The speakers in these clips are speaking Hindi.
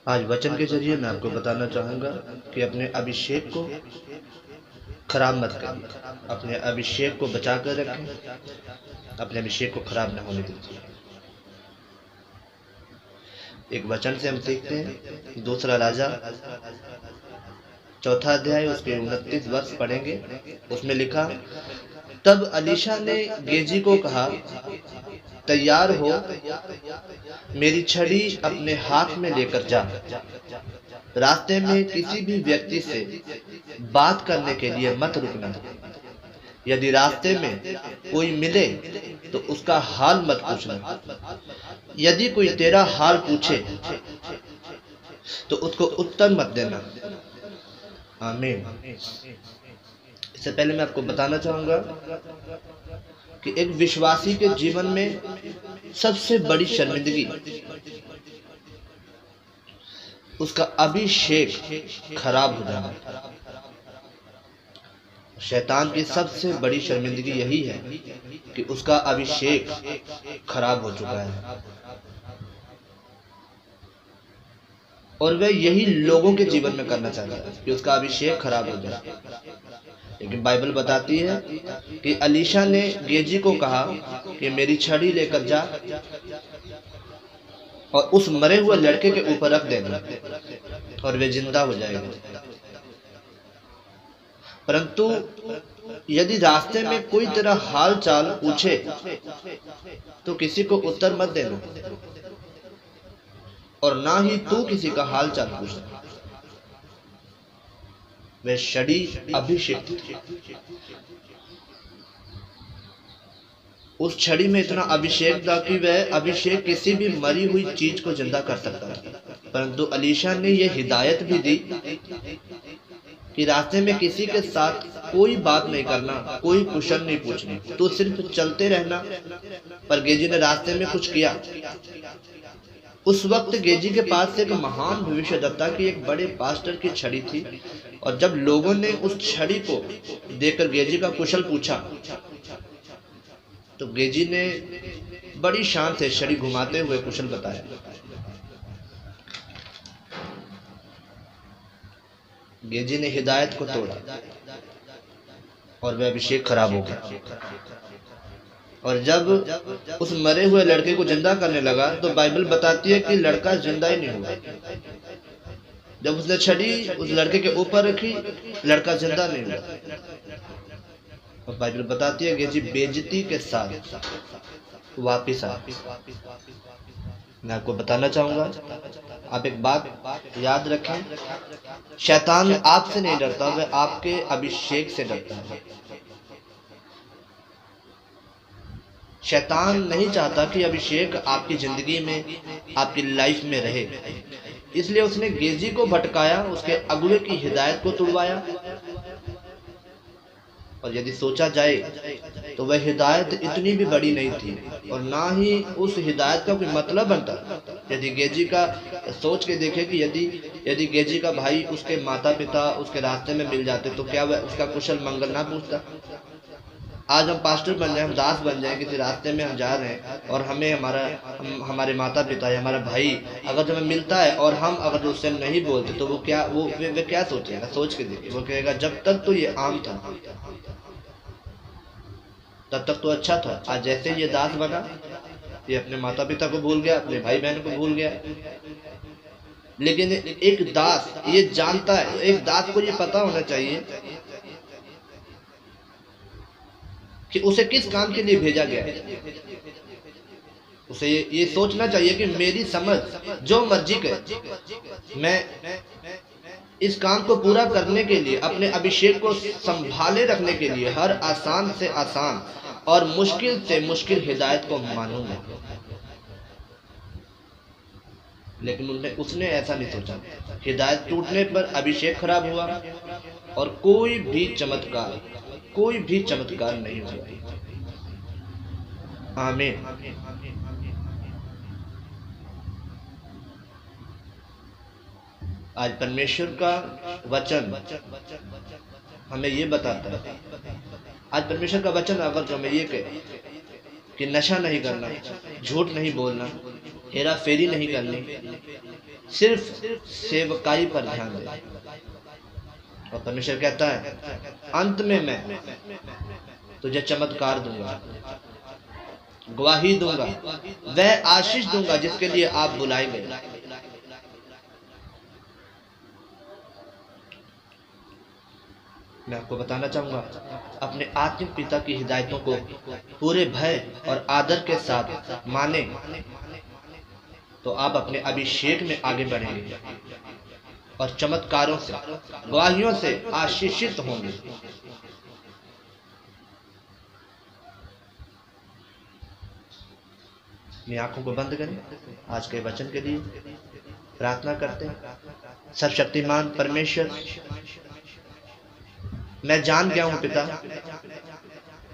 आज वचन के जरिए मैं आपको बताना चाहूँगा कि अपने अभिषेक को खराब मत करिए, अपने अभिषेक को बचा कर रखें, अपने अभिषेक को खराब न होने दीजिए। एक वचन से हम सीखते हैं, दूसरा राजा चौथा अध्याय उसके 29 वर्ष पढ़ेंगे। उसमें लिखा, तब अलीशा ने गेजी को कहा, तैयार हो, मेरी छड़ी अपने हाथ में लेकर जा। रास्ते में किसी भी व्यक्ति से बात करने के लिए मत रुकना। यदि रास्ते में कोई मिले तो उसका हाल मत पूछना। यदि कोई तेरा हाल पूछे तो उसको उत्तर मत देना। आमीन। इससे पहले मैं आपको बताना चाहूंगा कि एक विश्वासी के जीवन में सबसे बड़ी शर्मिंदगी उसका अभिषेक खराब हो जाना। शैतान की सबसे बड़ी शर्मिंदगी यही है कि उसका अभिषेक खराब हो चुका है और वह यही लोगों के जीवन में करना चाहता है कि उसका अभिषेक खराब हो जाए। लेकिन बाइबल बताती है कि अलीशा ने गेजी को कहा कि मेरी छड़ी लेकर जा और उस मरे हुए लड़के के ऊपर रख देना और वे जिंदा हो जाएगा। परंतु यदि रास्ते में कोई तेरा हाल चाल पूछे तो किसी को उत्तर मत देना और ना ही तू किसी का हाल चाल पूछना। वह छड़ी अभिषेक थी। उस छड़ी में इतना अभिषेक था कि वह अभिषेक किसी भी मरी हुई चीज को जिंदा कर सकता था। परंतु अलीशा ने यह हिदायत भी दी कि रास्ते में किसी के साथ कोई बात नहीं करना, कोई कुशल नहीं पूछनी, तो सिर्फ चलते रहना। पर गेजी ने रास्ते में कुछ किया। उस वक्त गेजी के पास एक महान भविष्यद्वक्ता की एक बड़े पास्टर की छड़ी थी और जब लोगों ने उस छड़ी को देखकर गेजी का कुशल पूछा तो गेजी ने बड़ी शान से छड़ी घुमाते हुए कुशल बताया। गेजी ने हिदायत को तोड़ा और वह अभिषेक खराब हो गया। और जब उस मरे हुए लड़के को जिंदा करने लगा तो बाइबल बताती है कि लड़का जिंदा ही नहीं हुआ। जब उसने छड़ी उस लड़के के ऊपर रखी, लड़का जिंदा नहीं हुआ। और बाइबल बताती है गेजी बेइज्जती के साथ वापिस आया। मैं आपको बताना चाहूंगा, आप एक बात याद रखें, शैतान आपसे नहीं डरता, वह आपके अभिषेक से डरता है। शैतान नहीं चाहता कि अभिषेक आपकी जिंदगी में, आपकी लाइफ में रहे। इसलिए उसने गेजी को भटकाया, उसके अगुवे की हिदायत को तुड़वाया। और यदि सोचा जाए तो वह हिदायत इतनी भी बड़ी नहीं थी और ना ही उस हिदायत का कोई मतलब बनता। यदि गेजी का सोच के देखे कि यदि गेजी का भाई उसके माता पिता उसके रास्ते में मिल जाते तो क्या वह उसका कुशल मंगल ना पूछता। आज हम पास्टर बन जाए, हम दास बन जाए, किसी रास्ते में हम जा रहे हैं और हमें हमारे माता पिता या हमारा भाई अगर हमें मिलता है और हम अगर उससे नहीं बोलते तो वो क्या सोचेगा। सोच के देखिए, वो कहेगा जब तक तो ये आम था तब तक तो अच्छा था, आज जैसे ये दास बना, ये अपने माता पिता को भूल गया, अपने भाई बहन को भूल गया। लेकिन एक दास ये जानता है, एक दास को ये पता होना चाहिए कि उसे किस काम के लिए भेजा गया है। उसे ये सोचना चाहिए कि मेरी समझ जो मर्जी करे, मैं इस काम को पूरा करने के लिए, अपने अभिषेक को संभाले रखने के लिए हर आसान से आसान और मुश्किल से मुश्किल हिदायत को मानूंगा। लेकिन उसने ऐसा नहीं सोचा। हिदायत टूटने पर अभिषेक खराब हुआ और कोई भी चमत्कार नहीं हुआ। आमीन। आज परमेश्वर का वचन हमें ये बताता है, आज परमेश्वर का वचन अगर जो हमें ये कहे कि नशा नहीं करना, झूठ नहीं बोलना, हेरा फेरी नहीं करनी, सिर्फ सेवकाई पर ध्यान दे। और परमेश्वर कहता है अंत में मैं तुझे चमत्कार दूंगा, गवाही दूंगा, वह आशीष दूंगा जिसके लिए आप बुलाए गए। मैं आपको बताना चाहूंगा, अपने आत्मिक पिता की हिदायतों को पूरे भय और आदर के साथ माने तो आप अपने अभिषेक में आगे बढ़ेंगे और चमत्कारों से, गवाहियों से आशीषित होंगे। अपनी आंखों को बंद करें, आज के वचन के लिए प्रार्थना करते हैं। सर्वशक्तिमान परमेश्वर, मैं जान गया हूं पिता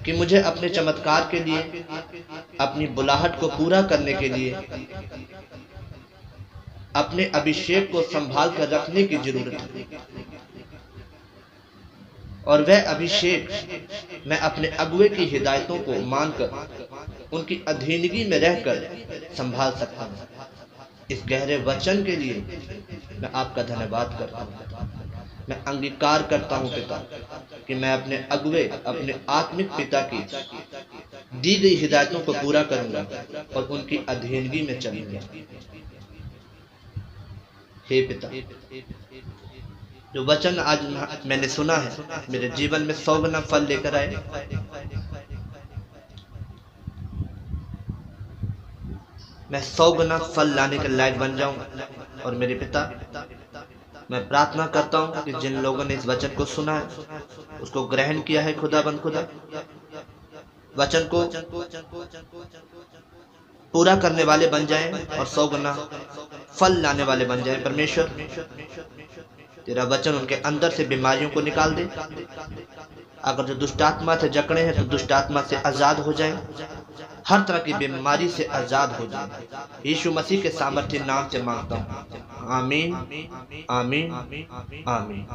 कि मुझे अपने चमत्कार के लिए, अपनी बुलाहट को पूरा करने के लिए अपने अभिषेक को संभाल कर रखने की जरूरत है। और वह अभिषेक मैं अपने अगुवे की हिदायतों को मानकर उनकी अधीनगी में रहकर संभाल सकता हूं। इस गहरे वचन के लिए मैं आपका धन्यवाद करता हूं। मैं अंगीकार करता हूं पिता कि मैं अपने अगुवे, अपने आत्मिक पिता की दी गई हिदायतों को पूरा करूंगा और उनकी अधीनगी में चलूंगा। हे पिता, जो वचन आज मैंने सुना है मेरे जीवन में 100 गुना फल लेकर आए। मैं 100 गुना फल लाने के लायक बन जाऊं। और मेरे पिता, मैं प्रार्थना करता हूं कि जिन लोगों ने इस वचन को सुना है, उसको ग्रहण किया है, खुदाबंद खुदा वचन को पूरा करने वाले बन जाएं और 100 गुना फल लाने वाले बन जाएं। परमेश्वर, तेरा वचन उनके अंदर से बीमारियों को निकाल दे। अगर जो दुष्ट आत्मा से जकड़े हैं तो दुष्ट आत्मा से आजाद हो जाएं, हर तरह की बीमारी से आजाद हो जाएं। यीशु मसीह के सामर्थ्य नाम से मांगता हूं, आमीन, आमीन, आमीन।